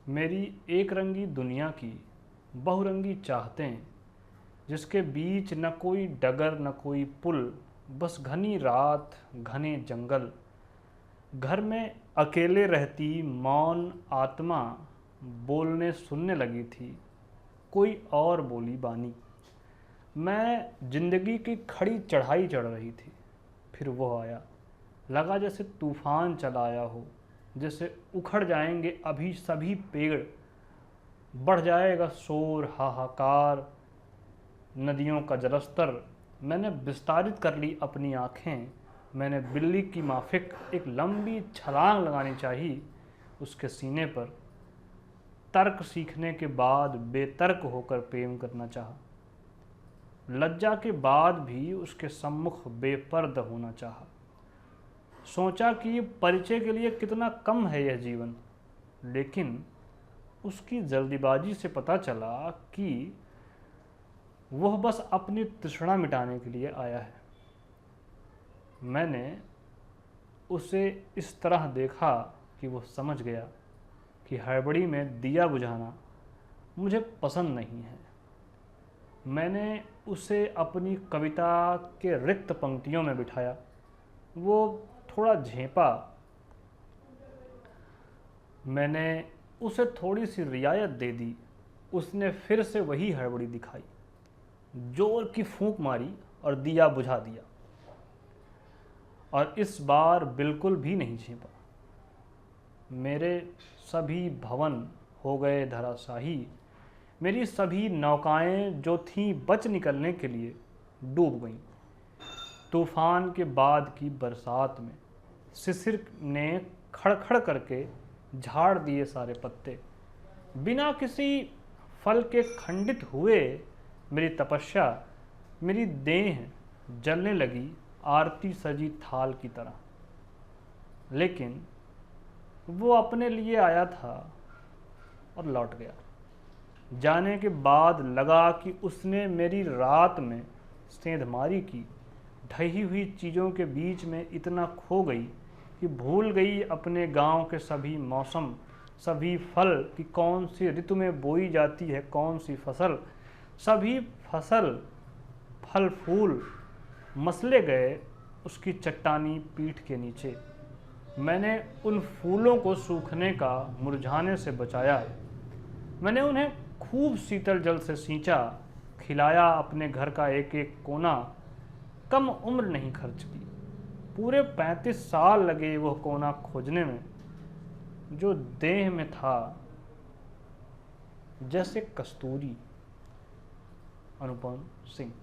मेरी एक रंगी दुनिया की बहुरंगी चाहतें, जिसके बीच न कोई डगर न कोई पुल, बस घनी रात घने जंगल। घर में अकेले रहती मौन आत्मा बोलने सुनने लगी थी कोई और बोली बानी। मैं जिंदगी की खड़ी चढ़ाई चढ़ रही थी, फिर वो आया। लगा जैसे तूफान चला आया हो, जैसे उखड़ जाएंगे अभी सभी पेड़, बढ़ जाएगा शोर हाहाकार नदियों का जलस्तर। मैंने विस्तारित कर ली अपनी आँखें, मैंने बिल्ली की माफिक एक लंबी छलांग लगानी चाहिए उसके सीने पर। तर्क सीखने के बाद बेतर्क होकर प्रेम करना चाहा, लज्जा के बाद भी उसके सम्मुख बेपर्द होना चाहा। सोचा कि परिचय के लिए कितना कम है यह जीवन, लेकिन उसकी जल्दीबाजी से पता चला कि वह बस अपनी तृष्णा मिटाने के लिए आया है। मैंने उसे इस तरह देखा कि वह समझ गया कि हड़बड़ी में दिया बुझाना मुझे पसंद नहीं है। मैंने उसे अपनी कविता के रिक्त पंक्तियों में बिठाया। वो थोड़ा झेंपा। मैंने उसे थोड़ी सी रियायत दे दी। उसने फिर से वही हड़बड़ी दिखाई, जोर की फूंक मारी और दिया बुझा दिया, और इस बार बिल्कुल भी नहीं झेंपा। मेरे सभी भवन हो गए धराशाही। मेरी सभी नौकाएं जो थीं बच निकलने के लिए डूब गईं। तूफान के बाद की बरसात में शिशिर ने खड़खड़ करके झाड़ दिए सारे पत्ते। बिना किसी फल के खंडित हुए मेरी तपस्या, मेरी देह जलने लगी आरती सजी थाल की तरह। लेकिन वो अपने लिए आया था और लौट गया। जाने के बाद लगा कि उसने मेरी रात में सेंधमारी की। ढही हुई चीज़ों के बीच में इतना खो गई कि भूल गई अपने गांव के सभी मौसम, सभी फल कि कौन सी ऋतु में बोई जाती है कौन सी फसल। सभी फसल फल फूल मसले गए उसकी चट्टानी पीठ के नीचे। मैंने उन फूलों को सूखने का, मुरझाने से बचाया। मैंने उन्हें खूब शीतल जल से सींचा, खिलाया अपने घर का एक एक कोना। कम उम्र नहीं खर्च की, पूरे 35 साल लगे वह कोना खोजने में जो देह में था जैसे कस्तूरी। अनुपम सिंह।